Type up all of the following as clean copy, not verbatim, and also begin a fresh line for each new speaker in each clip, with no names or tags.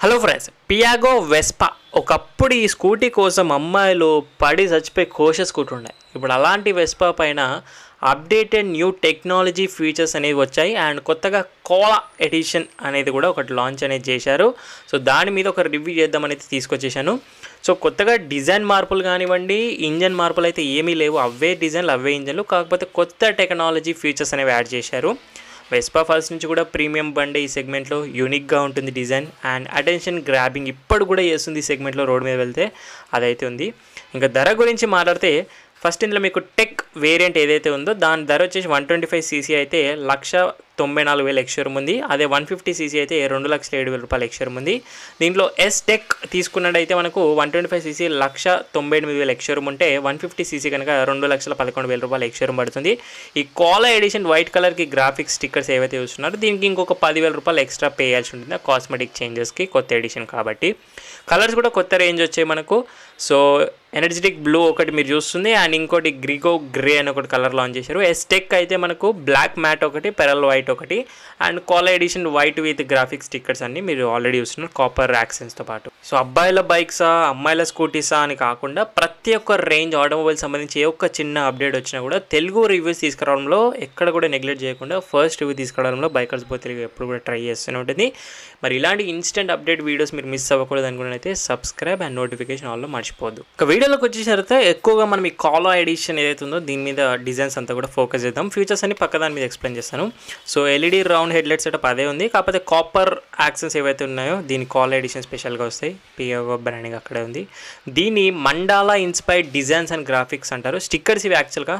Hello friends, పియాగో Vespa ఒకప్పుడు ఈ scooty కోసం అమ్మాయిలు పడి చచ్చిపోయి కోష స్కూటీ ఉండే. ఇప్పుడు అలాంటి వెస్పా పైన అప్డేటెడ్ న్యూ టెక్నాలజీ ఫీచర్స్ అనేవి వచ్చాయి. అండ్ కొత్తగా కోలా ఎడిషన్ అనేది కూడా ఒకటి లాంచ్ అనేది చేశారు. సో దాని మీద ఒక రివ్యూ చేద్దామనేది తీసుకొచ్చేసాను. సో కొత్తగా డిజైన్ మార్పులు కానివ్వండి, ఇంజన్ మార్పులు అయితే ఏమీ లేవు. అవే డిజైన్లు, అవే ఇంజన్లు, కాకపోతే కొత్త టెక్నాలజీ ఫీచర్స్ అనేవి యాడ్ చేశారు. వెస్పా ఫస్ట్ నుంచి కూడా ప్రీమియం బండి ఈ సెగ్మెంట్లో యూనిక్గా ఉంటుంది డిజైన్ అండ్ అటెన్షన్ గ్రాబింగ్ ఇప్పుడు కూడా చేస్తుంది ఈ సెగ్మెంట్లో. రోడ్ మీద వెళ్తే అదైతే ఉంది. ఇంకా ధర గురించి మాట్లాడితే ఫస్ట్ ఇందులో మీకు టెక్ వేరియంట్ ఏదైతే ఉందో దాని ధర వచ్చేసి 125cc అయితే 1,94,000 ఎక్స్షోరూమ్ ఉంది. అదే 150cc అయితే 2,07,000 ఎక్స్షోరూమ్ ఉంది. దీంట్లో ఎస్ టెక్ తీసుకున్నట్టయితే మనకు 125cc 1,98,000 ఎక్స్షోరూమ్ ఉంటే 150cc కనుక 2,11,000 ఎక్స్షోరూమ్ పడుతుంది. ఈ కోలా ఎడిషన్ వైట్ కలర్కి గ్రాఫిక్స్ స్టిక్కర్స్ ఏవైతే చూస్తున్నారో దీనికి ఇంకొక 10,000 రూపాయలు ఎక్స్ట్రా పే చేయాల్సి ఉంటుంది కాస్మెటిక్ చేంజెస్కి, కొత్త ఎడిషన్ కాబట్టి. కలర్స్ కూడా కొత్త రేంజ్ వచ్చాయి మనకు. సో ఎనర్జెటిక్ బ్లూ ఒకటి మీరు చూస్తుంది అండ్ ఇంకోటి గ్రిగో గ్రే అని ఒకటి కలర్ లాంచ్ చేశారు. ఎస్టెక్ అయితే మనకు బ్లాక్ మ్యాట్ ఒకటి, పెరల్ వైట్ ఒకటి అండ్ కోలా edition white with graphic stickers అన్ని మీరు ఆల్రెడీ చూస్తున్నారు కాపర్ యాక్సెన్స్తో పాటు. సో అబ్బాయిల బైక్సా, అమ్మాయిల స్కూటీసా అని కాకుండా ప్రతి ఒక్క రేంజ్ ఆటోమొబైల్ సంబంధించి ఏ ఒక్క చిన్న అప్డేట్ వచ్చినా కూడా తెలుగు రివ్యూస్ తీసుకురావడంలో ఎక్కడ కూడా నెగ్లెక్ట్ చేయకుండా ఫస్ట్ రివ్యూ తీసుకురావడంలో బైకర్స్ బో తెలుగు ఎప్పుడు కూడా ట్రై చేస్తూనే ఉంటుంది. మరి ఇలాంటి ఇన్స్టెంట్ అప్డేట్ వీడియోస్ మీరు మిస్ అవ్వకూడదు అనుకున్నట్లయితే సబ్స్క్రైబ్ అండ్ నోటిఫికేషన్ ఆల్లో మర్చిపోద్దు. ఒక వీడియోలోకి వచ్చేసరికి ఎక్కువగా మనం ఈ కోలా ఎడిషన్ ఏదైతే ఉందో దీని మీద డిజైన్స్ అంతా కూడా ఫోకస్ చేద్దాం. ఫీచర్స్ అన్ని పక్క దాని మీద ఎక్స్ప్లెయిన్ చేస్తాను. So LED round headlight setup అదే ఉంది, కాకపోతే కాపర్ యాక్సెన్స్ ఏవైతే ఉన్నాయో దీని కోలా ఎడిషన్ స్పెషల్గా వస్తాయి. పియాగో బ్రాండింగ్ అక్కడే ఉంది. దీన్ని mandala inspired designs and graphics అంటారు. స్టిక్కర్స్ ఇవి యాక్చువల్గా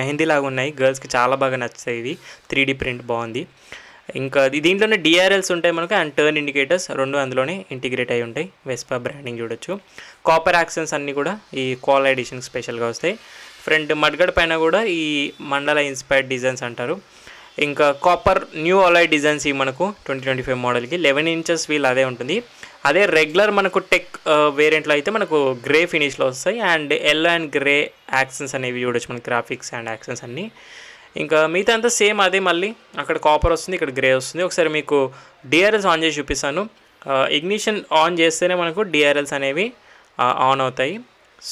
మెహందీ లాగా ఉన్నాయి. గర్ల్స్కి చాలా బాగా నచ్చుతాయి. ఇవి 3D ప్రింట్ బాగుంది. ఇంకా దీంట్లోనే డిఆర్ఎల్స్ ఉంటాయి మనకు అండ్ టర్న్ ఇండికేటర్స్ రెండు అందులోనే ఇంటిగ్రేట్ అయి ఉంటాయి. వెస్పా బ్రాండింగ్ చూడొచ్చు. కాపర్ యాక్సెన్స్ అన్నీ కూడా ఈ కోలా ఎడిషన్ స్పెషల్గా వస్తాయి. ఫ్రంట్ మడ్గడ్ పైన కూడా ఈ మండల ఇన్స్పైర్డ్ డిజైన్స్ అంటారు. ఇంకా కాపర్ న్యూ అలాయ్ డిజైన్స్ ఈ మనకు 2025 మోడల్కి 11 inches వీల్ అదే ఉంటుంది. అదే రెగ్యులర్ మనకు టెక్ వేరియంట్లో అయితే మనకు గ్రే ఫినిష్లో వస్తాయి అండ్ ఎల్లో అండ్ గ్రే యాక్సెన్స్ అనేవి చూడొచ్చు మనకి, గ్రాఫిక్స్ అండ్ యాక్సెన్స్ అన్నీ. ఇంకా మిగతా అంతా సేమ్ అదే, మళ్ళీ అక్కడ కాపర్ వస్తుంది, ఇక్కడ గ్రే వస్తుంది. ఒకసారి మీకు డిఆర్ఎల్స్ ఆన్ చేసి చూపిస్తాను. ఇగ్నిషన్ ఆన్ చేస్తేనే మనకు డిఆర్ఎల్స్ అనేవి ఆన్ అవుతాయి.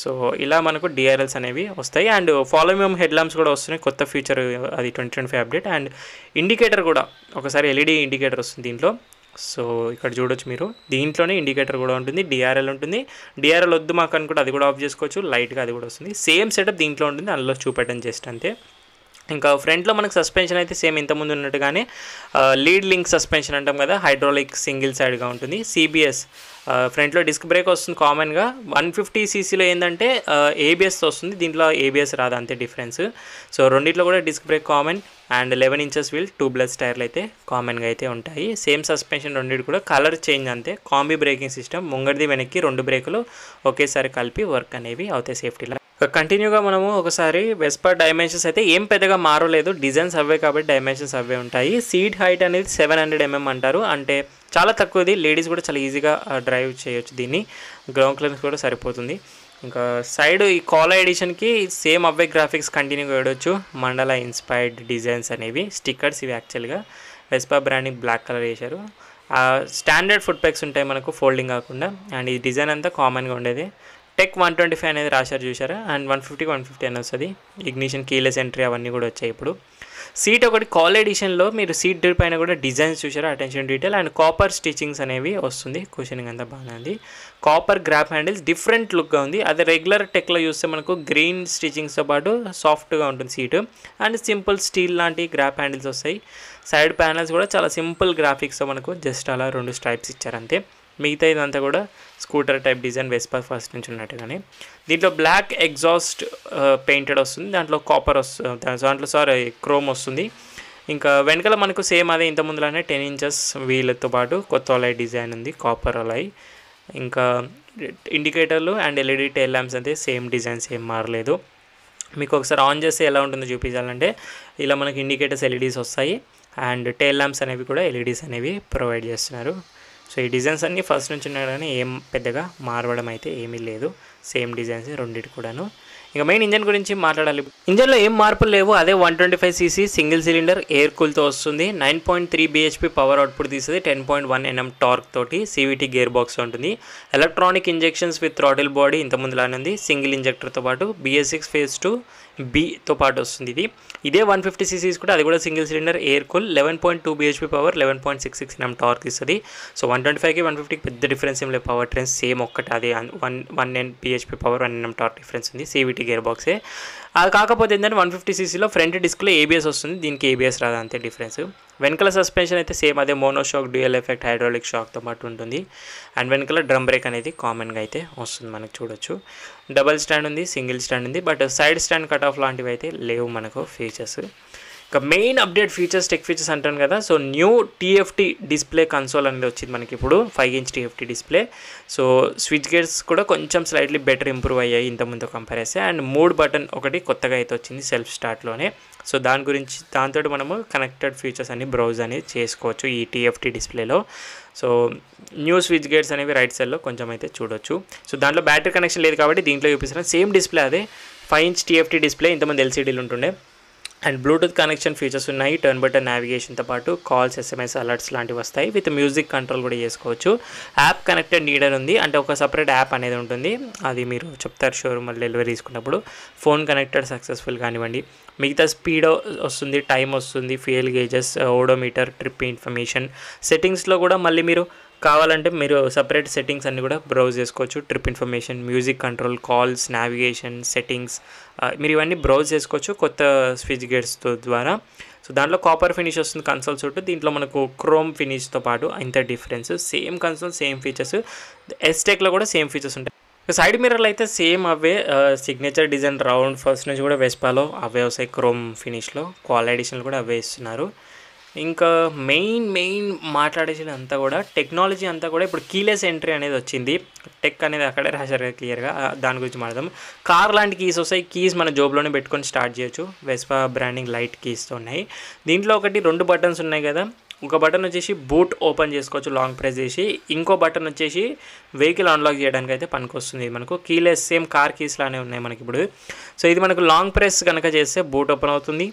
సో ఇలా మనకు డిఆర్ఎల్స్ అనేవి వస్తాయి and follow me head lamps కూడా వస్తున్నాయి. కొత్త ఫీచర్ అది 2025 అప్డేట్. అండ్ ఇండికేటర్ కూడా ఒకసారి ఎల్ఈడి ఇండికేటర్ వస్తుంది దీంట్లో. సో ఇక్కడ చూడొచ్చు మీరు, దీంట్లోనే ఇండికేటర్ కూడా ఉంటుంది, డిఆర్ఎల్ ఉంటుంది. డిఆర్ఎల్ వద్దు మాకు అనుకుంటే అది కూడా ఆఫ్ చేసుకోవచ్చు, లైట్గా అది కూడా వస్తుంది. సేమ్ సెటప్ దీంట్లో ఉంటుంది, అందులో చూపెట్టడం జస్ట్ అంతే. ఇంకా ఫ్రంట్లో మనకు సస్పెన్షన్ అయితే సేమ్ ఇంతకుముందు ఉన్నట్టుగానే లీడ్ లింక్ సస్పెన్షన్ అంటాం కదా, హైడ్రాలిక్ సింగిల్ సైడ్గా ఉంటుంది. సిబిఎస్ ఫ్రంట్లో డిస్క్ బ్రేక్ వస్తుంది కామన్గా. 150ccలో ఏంటంటే ఏబిఎస్ వస్తుంది, దీంట్లో ఏబిఎస్ రాదు, అంతే డిఫరెన్స్. సో రెండిట్లో కూడా disc brake common and 11 inches wheel, 2 blades టైర్లు అయితే కామన్గా అయితే ఉంటాయి. సేమ్ సస్పెన్షన్ రెండింటి కూడా, కలర్ చేంజ్ అంతే. కాంబీ బ్రేకింగ్ సిస్టమ్, ముంగడిది వెనక్కి 2 బ్రేకులు ఒకేసారి కలిపి వర్క్ అనేవి అవుతాయి సేఫ్టీలో. కంటిన్యూగా మనము ఒకసారి వెస్పా డైమెన్షన్స్ అయితే ఏం పెద్దగా మారలేదు, డిజైన్స్ అవే కాబట్టి డైమెన్షన్స్ అవే ఉంటాయి. సీట్ హైట్ అనేది 700 mm అంటారు, అంటే చాలా తక్కువది. లేడీస్ కూడా చాలా ఈజీగా డ్రైవ్ చేయొచ్చు దీన్ని, గ్రౌండ్ క్లియరెన్స్ కూడా సరిపోతుంది. ఇంకా సైడ్ ఈ కోలా ఎడిషన్కి సేమ్ అవే గ్రాఫిక్స్ కంటిన్యూగా వేయవచ్చు. మండలా ఇన్స్పైర్డ్ డిజైన్స్ అనేవి స్టిక్కర్స్ ఇవి యాక్చువల్గా వెస్పా బ్రాండింగ్ బ్లాక్ కలర్ వేశారు. స్టాండర్డ్ ఫుట్ పెక్స్ ఉంటాయి మనకు ఫోల్డింగ్ కాకుండా. అండ్ ఈ డిజైన్ అంతా కామన్గా ఉండేది. టెక్ 125 అనేది రాశారు చూసారా, అండ్ 150 150 అని వస్తుంది. ఇగ్నిషన్, కీలెస్ ఎంట్రీ అవన్నీ కూడా వచ్చాయి ఇప్పుడు. సీట్ ఒకటి కోలా ఎడిషన్లో మీరు సీట్ పైన కూడా డిజైన్స్ చూసారా, attention detail and copper stitchings అనేవి వస్తుంది. కుషనింగ్ అంతా బాగానే ఉంది. కాపర్ గ్రాప్ హ్యాండిల్స్ డిఫరెంట్ లుక్గా ఉంది. అదే రెగ్యులర్ టెక్లో చూస్తే మనకు గ్రీన్ స్టిచ్చింగ్స్తో పాటు సాఫ్ట్గా ఉంటుంది సీటు అండ్ సింపుల్ స్టీల్ లాంటి గ్రాప్ హ్యాండిల్స్ వస్తాయి. సైడ్ ప్యానల్స్ కూడా చాలా సింపుల్ గ్రాఫిక్స్తో మనకు జస్ట్ అలా 2 స్ట్రైప్స్ ఇచ్చారు అంతే. మిగతా ఇదంతా కూడా scooter type design Vespa first నుంచి ఉన్నట్టుగానే. దీంట్లో బ్లాక్ ఎగ్జాస్ట్ పెయింటెడ్ వస్తుంది, దాంట్లో కాపర్ వస్తుంది, దాంట్లో క్రోమ్ వస్తుంది. ఇంకా వెనకాల మనకు సేమ్ అదే ఇంత ముందులానే 10 inches వీళ్ళతో పాటు కొత్త అలాయ్ డిజైన్ ఉంది, కాపర్ అలాయ్. ఇంకా ఇండికేటర్లు అండ్ ఎల్ఈడి టైల్ ల్యాంప్స్ అయితే సేమ్ డిజైన్స్ ఏం మారలేదు. మీకు ఒకసారి ఆన్ చేస్తే ఎలా ఉంటుందో చూపించాలంటే ఇలా మనకి ఇండికేటర్స్ ఎల్ఈడీస్ వస్తాయి అండ్ టైల్ ల్యాంప్స్ అనేవి కూడా ఎల్ఈడీస్ అనేవి ప్రొవైడ్ చేస్తున్నారు. సో ఈ డిజైన్స్ అన్నీ ఫస్ట్ నుంచి ఉన్నాయి కానీ ఏం పెద్దగా మారవడం అయితే ఏమీ లేదు, సేమ్ డిజైన్స్ రెండింటి కూడాను. ఇక మెయిన్ ఇంజన్ గురించి మాట్లాడాలి. ఇంజన్లో ఏం మార్పులు లేవు, అదే 125cc సింగిల్ సిలిండర్ ఎయిర్ కూల్తో వస్తుంది. 9.3 bhp పవర్ అవుట్పుట్ తీస్తుంది. 10.1 Nm టార్క్ తోటి CVT గేర్ బాక్స్ ఉంటుంది. Electronic injections with throttle body ఇంతకుముందులానే ఉంది. సింగిల్ ఇంజెక్టర్తో పాటు BS6 Phase 2B పాటు వస్తుంది. ఇదే 150cc కూడా, అది కూడా single cylinder air cool. 11.2 bhp power, 11.66 Nm torque ఇస్తుంది. సో 125కి 150కి పెద్ద డిఫరెన్స్ ఏం లేదు. పవర్ ట్రైన్స్ సేమ్ ఒక్కటి, అది 1 bhp power 1 Nm torque difference ఉంది. CVT గేర్ బాక్సే. అది కాకపోతే ఏంటంటే 150cc ఫ్రంట్ డిస్క్లో ABS వస్తుంది, దీనికి ABS రాదు, అంతే డిఫరెన్స్. వెనకాల సస్పెన్షన్ అయితే సేమ్ అదే మోనోషాక్ డ్యూయల్ ఎఫెక్ట్ హైడ్రాలిక్ షాక్తో పాటు ఉంటుంది. అండ్ వెనకాల డ్రమ్ బ్రేక్ అనేది కామన్గా అయితే వస్తుంది, మనకు చూడొచ్చు. డబల్ స్టాండ్ ఉంది, సింగిల్ స్టాండ్ ఉంది, but side stand cut off లాంటివి అయితే లేవు మనకు ఫీచర్స్. ఇక main update features, tech features అంటాను కదా. So new TFT display console అనేది వచ్చింది మనకి ఇప్పుడు, 5" TFT display. So switch gears కూడా కొంచెం స్లైట్లీ బెటర్ ఇంప్రూవ్ అయ్యాయి ఇంతకుముందు కంపేర్ చేస్తే. అండ్ 3 బటన్ ఒకటి కొత్తగా అయితే వచ్చింది సెల్ఫ్ స్టార్ట్లోనే. సో దాని గురించి దాంతో మనము కనెక్టెడ్ ఫీచర్స్ అన్ని బ్రౌజ్ అనేది చేసుకోవచ్చు ఈ TFT డిస్ప్లేలో. సో న్యూ స్విచ్ గేట్స్ అనేవి రైట్ సైడ్లో కొంచెం అయితే చూడొచ్చు. సో దాంట్లో బ్యాటరీ కనెక్షన్ లేదు కాబట్టి దీంట్లో చూపిస్తున్నాను. సేమ్ డిస్ప్లే అదే 5" TFT డిస్ప్లే, ఇంతమంది LCDలు ఉంటుండే. అండ్ బ్లూటూత్ కనెక్షన్ ఫీచర్స్ ఉన్నాయి. టర్న్ బటన్ నావిగేషన్తో పాటు కాల్స్, SMS అలర్ట్స్ లాంటివి వస్తాయి. విత్ మ్యూజిక్ కంట్రోల్ కూడా చేసుకోవచ్చు. యాప్ కనెక్టెడ్ నీడర్ ఉంది, అంటే ఒక సపరేట్ యాప్ అనేది ఉంటుంది, అది మీరు చెప్తారు షోరూమ్ డెలివరీ తీసుకున్నప్పుడు. ఫోన్ కనెక్టెడ్ సక్సెస్ఫుల్ కానివ్వండి. మిగతా స్పీడ్ వస్తుంది, టైం వస్తుంది, fuel gauges, odometer, trip information. సెట్టింగ్స్లో కూడా మళ్ళీ మీరు కావాలంటే మీరు సపరేట్ సెట్టింగ్స్ అన్నీ కూడా బ్రౌజ్ చేసుకోవచ్చు. Trip information, music control, calls, navigation, settings, మీరు ఇవన్నీ బ్రౌజ్ చేసుకోవచ్చు కొత్త స్విచ్ గేట్స్తో ద్వారా. సో దాంట్లో కాపర్ ఫినిష్ వస్తుంది కన్సోల్ చుట్టూ, దీంట్లో మనకు క్రోమ్ ఫినిష్తో పాటు ఇంత difference. Same console, same features. S-Techలో కూడా సేమ్ ఫీచర్స్ ఉంటాయి. సైడ్ మిర్రర్లు అయితే సేమ్ అవే, సిగ్నేచర్ డిజైన్ రౌండ్ ఫస్ట్ నుంచి కూడా వెస్పాలో అవే వస్తాయి క్రోమ్ ఫినిష్లో. క్వాల్ ఎడిషన్లు కూడా అవే ఇస్తున్నారు. ఇంకా మెయిన్ మాట్లాడేది అంతా కూడా టెక్నాలజీ అంతా కూడా ఇప్పుడు కీలెస్ ఎంట్రీ అనేది వచ్చింది. టెక్ అనేది అక్కడే రాశారు క్లియర్గా, దాని గురించి మాట్లాడదాం. కార్ లాంటి కీస్ వస్తాయి, కీస్ మన జోబ్లోనే పెట్టుకొని స్టార్ట్ చేయొచ్చు. వెస్పా బ్రాండింగ్ లైట్ కీస్తో ఉన్నాయి. దీంట్లో 2 బటన్స్ ఉన్నాయి కదా. ఒక బటన్ వచ్చేసి బూట్ ఓపెన్ చేసుకోవచ్చు లాంగ్ ప్రెస్ చేసి, ఇంకో బటన్ వచ్చేసి వెహికల్ అన్లాక్ చేయడానికి అయితే పనికొస్తుంది. మనకు కీలెస్ సేమ్ కార్ కీస్ లానే ఉన్నాయి మనకి ఇప్పుడు. సో ఇది మనకు లాంగ్ ప్రెస్ కనుక చేస్తే బూట్ ఓపెన్ అవుతుంది,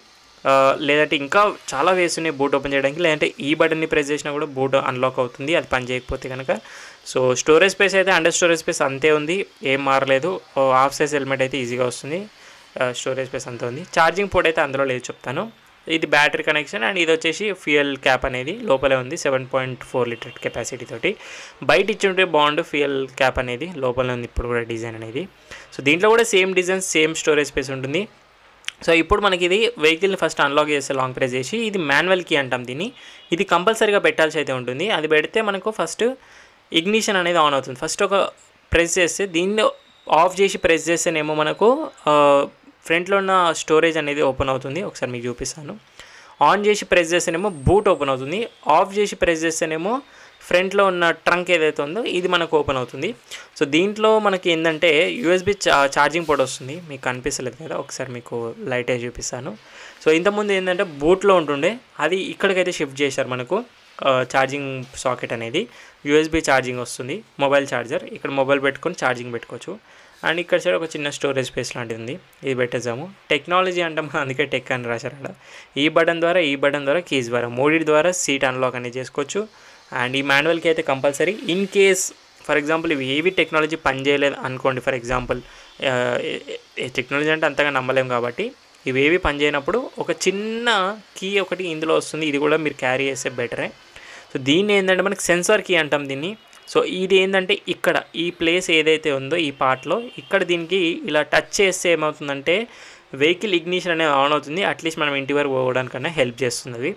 లేదంటే ఇంకా చాలా వేస్ ఉన్నాయి బూట్ ఓపెన్ చేయడానికి. లేదంటే ఈ బటన్ని ప్రెస్ చేసినా కూడా బూట్ అన్లాక్ అవుతుంది, అది పని చేయకపోతే కనుక. సో స్టోరేజ్ స్పేస్ అయితే అండర్ స్టోరేజ్ స్పేస్ అంతే ఉంది, ఏం మారలేదు. హాఫ్ సైజ్ హెల్మెట్ అయితే ఈజీగా వస్తుంది, స్టోరేజ్ స్పేస్ అంతే ఉంది. ఛార్జింగ్ పోర్ట్ అయితే అందులో లేదు చెప్తాను. ఇది బ్యాటరీ కనెక్షన్. అండ్ ఇది వచ్చేసి ఫ్యూయల్ క్యాప్ అనేది లోపలే ఉంది, 7.4 లీటర్ కెపాసిటీ తోటి. బయట ఇచ్చుంటే బాగుండు, ఫ్యూయల్ క్యాప్ అనేది లోపలే ఉంది ఇప్పుడు కూడా డిజైన్ అనేది. సో దీంట్లో కూడా same design, same storage space ఉంటుంది. సో ఇప్పుడు మనకి ఇది వెహికల్ని ఫస్ట్ అన్లాక్ చేస్తే లాంగ్ ప్రెస్ చేసి, ఇది మాన్యువల్ కీ అంటాం దీన్ని. ఇది కంపల్సరీగా పెట్టాల్సి అయితే ఉంటుంది. అది పెడితే మనకు ఫస్ట్ ఇగ్నిషన్ అనేది ఆన్ అవుతుంది. ఫస్ట్ ఒక ప్రెస్ చేస్తే, దీన్ని ఆఫ్ చేసి ప్రెస్ చేస్తేనేమో మనకు ఫ్రంట్లో ఉన్న స్టోరేజ్ అనేది ఓపెన్ అవుతుంది. ఒకసారి మీకు చూపిస్తాను. ఆన్ చేసి ప్రెస్ చేస్తేనేమో బూట్ ఓపెన్ అవుతుంది, ఆఫ్ చేసి ప్రెస్ చేస్తేనేమో ఫ్రంట్లో ఉన్న ట్రంక్ ఏదైతే ఉందో ఇది మనకు ఓపెన్ అవుతుంది. సో దీంట్లో మనకి ఏంటంటే USB ఛార్జింగ్ పోర్ట్ వస్తుంది, మీకు కనిపిస్తలేదు కదా, ఒకసారి మీకు లైట్ అయి చూపిస్తాను. సో ఇంతకుముందు ఏంటంటే బూట్లో ఉంటుండే, అది ఇక్కడికైతే షిఫ్ట్ చేశారు మనకు. ఛార్జింగ్ సాకెట్ అనేది USB ఛార్జింగ్ వస్తుంది, మొబైల్ ఛార్జర్. ఇక్కడ మొబైల్ పెట్టుకొని ఛార్జింగ్ పెట్టుకోవచ్చు. అండ్ ఇక్కడ సైడ్ ఒక చిన్న స్టోరేజ్ స్పేస్ లాంటిది ఉంది, ఇది పెట్టేద్దాము. టెక్నాలజీ అంటాం, అందుకే టెక్ అని రాశారు అక్కడ. ఈ బటన్ ద్వారా కీస్ ద్వారా 3 ద్వారా సీట్ అన్లాక్ అనేది చేసుకోవచ్చు. అండ్ ఈ మాన్యువల్కి అయితే compulsory. In case for example ఇవి ఏవి టెక్నాలజీ పనిచేయలేదు అనుకోండి, ఫర్ ఎగ్జాంపుల్ టెక్నాలజీ అంటే అంతగా నమ్మలేం కాబట్టి, ఇవేవి పనిచేయనప్పుడు ఒక చిన్న కీ ఒకటి ఇందులో వస్తుంది, ఇది కూడా మీరు క్యారీ చేస్తే బెటరే. సో దీన్ని ఏంటంటే మనకి సెన్సార్ కీ అంటాం దీన్ని. సో ఇది ఏంటంటే ఇక్కడ ఈ ప్లేస్ ఏదైతే ఉందో ఈ పార్ట్లో, ఇక్కడ దీనికి ఇలా టచ్ చేస్తే ఏమవుతుందంటే వెహికల్ ఇగ్నిషన్ అనేది ఆన్ అవుతుంది. అట్లీస్ట్ మనం ఇంటి వరకు పోవడానికన్నా హెల్ప్ చేస్తుంది అది.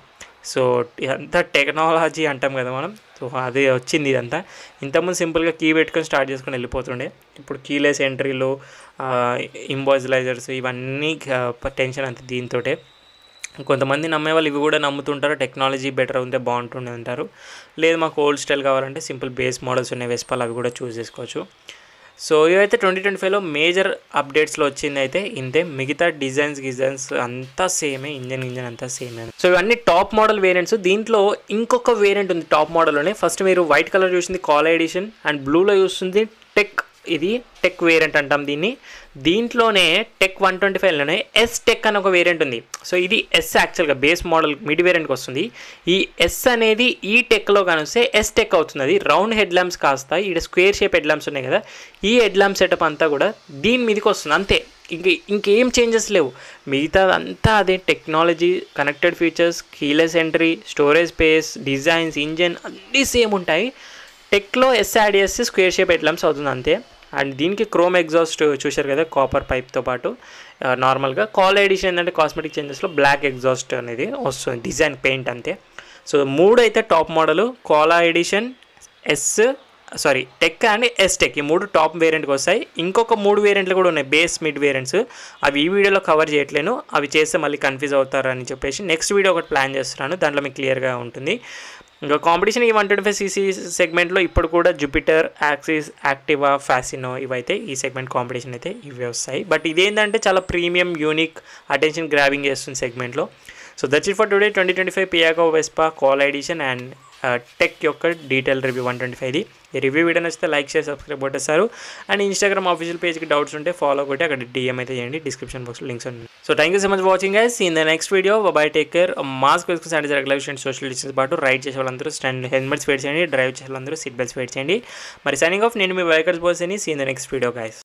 సో ఇదంతా టెక్నాలజీ అంటాం కదా మనం. సో అదే వచ్చింది ఇదంతా. ఇంతకుముందు సింపుల్గా కీ పెట్టుకొని స్టార్ట్ చేసుకొని వెళ్ళిపోతుండే, ఇప్పుడు కీలెస్ ఎంట్రీలు, ఇంబాజిలైజర్స్, ఇవన్నీ టెన్షన్ అంతే దీంతో. కొంతమంది నమ్మే వాళ్ళు ఇవి కూడా నమ్ముతుంటారు, టెక్నాలజీ బెటర్ ఉంటే బాగుంటుండే అంటారు. లేదు మాకు ఓల్డ్ స్టైల్ కావాలంటే సింపుల్ బేస్ మోడల్స్ ఉన్నాయి వెస్పాల్, అవి కూడా చూస్ చేసుకోవచ్చు. సో ఇవైతే 2025లో మేజర్ అప్డేట్స్లో వచ్చింది అయితే ఇంతే. మిగతా డిజైన్స్ అంతా సేమే, ఇంజన్ అంతా సేమే. సో ఇవన్నీ టాప్ మోడల్ వేరియంట్స్. దీంట్లో ఇంకొక వేరియంట్ ఉంది టాప్ మోడల్లోనే. ఫస్ట్ మీరు వైట్ కలర్ చూసింది కాల్ ఎడిషన్, అండ్ బ్లూలో చూస్తుంది టెక్ ఇది టెక్ వేరియంట్ అంటాం దీన్ని. దీంట్లోనే టెక్ 125లోనే ఎస్ టెక్ అని ఒక వేరియంట్ ఉంది. సో ఇది ఎస్ యాక్చువల్గా బేస్ మోడల్ మిడ్ వేరియంట్కి వస్తుంది. ఈ ఎస్ అనేది ఈ టెక్లో కానిస్తే ఎస్ టెక్ అవుతుంది. అది రౌండ్ హెడ్ ల్యాంప్స్ కాస్త ఇక్కడ స్క్వేర్ షేప్ హెడ్ ల్యాంప్స్ ఉన్నాయి కదా, ఈ హెడ్ ల్యాంప్ సెటప్ అంతా కూడా దీని మీదకి వస్తుంది అంతే. ఇంకేం చేంజెస్ లేవు, మిగతా అంతా అదే technology, connected features, keyless entry, storage space, designs, engine అన్నీ సేమ్ ఉంటాయి. టెక్లో ఎస్ యాడ్ చేస్తే స్క్వేర్ షేప్ హెడ్ ల్యాంప్స్ అవుతుంది అంతే. అండ్ దీనికి క్రోమ్ ఎగ్జాస్ట్ చూశారు కదా కాపర్ పైప్తో పాటు. నార్మల్గా కాల్ ఎడిషన్ ఏంటంటే కాస్మెటిక్ చేంజెస్లో బ్లాక్ ఎగ్జాస్ట్ అనేది వస్తుంది, డిజైన్ పెయింట్ అంతే. సో 3 అయితే top model, Kala edition, tech and S tech, ఈ 3 టాప్ వేరియంట్కి వస్తాయి. ఇంకొక 3 వేరియంట్లు కూడా ఉన్నాయి బేస్ మిడ్ వేరియంట్స్, అవి ఈ వీడియోలో కవర్ చేయట్లేను, అవి చేస్తే మళ్ళీ కన్ఫ్యూజ్ అవుతారని చెప్పేసి నెక్స్ట్ వీడియో ఒకటి ప్లాన్ చేస్తున్నాను, దాంట్లో మీకు క్లియర్గా ఉంటుంది. ఇంకా కాంపిటీషన్ ఈ 125cc సెగ్మెంట్లో ఇప్పుడు కూడా జూపిటర్, యాక్సిస్, యాక్టివా, ఫ్యాసినో ఇవైతే ఈ సెగ్మెంట్ కాంపిటీషన్ అయితే ఇవి వస్తాయి. బట్ ఇదేంటంటే చాలా ప్రీమియం, యూనిక్, అటెన్షన్ గ్రాబింగ్ చేస్తుంది సెగ్మెంట్లో. So that's it for today 2025 Piaggio Vespa call edition and tech యొక్క డీటెయిల్ రివ్యూ 125ది. ఈ రివ్యూ వీడియో నచ్చితే లైక్ చేసి సబ్స్క్రైబ్ కొట్టేస్తారు. అండ్ ఇన్స్టాగ్రామ్ ఆఫీషియల్ పేజ్కి డౌట్స్ ఉంటే ఫాలో కొట్టి అక్కడ DM అయితే చేయండి, డిస్క్రిప్షన్ బాక్స్లో లింక్స్ ఉన్నాయి. So thank you so much watching guys. In the next video bye, take care. Mask వేసుకుని శానిటైజర్, రెగ్యులేషన్, సోషల్ డిస్టెన్స్ పాటు రైడ్ చేసే వాళ్ళందరూ హెల్మెట్స్ వేర్ చేయండి, డ్రైవ్ చేసే వాళ్ళందరూ సీట్ బెల్ట్స్ వేర్ చేయండి. మరి సైనింగ్ ఆఫ్, నేను మీ బైకర్స్ బాయ్స్ అని. See in the next video guys.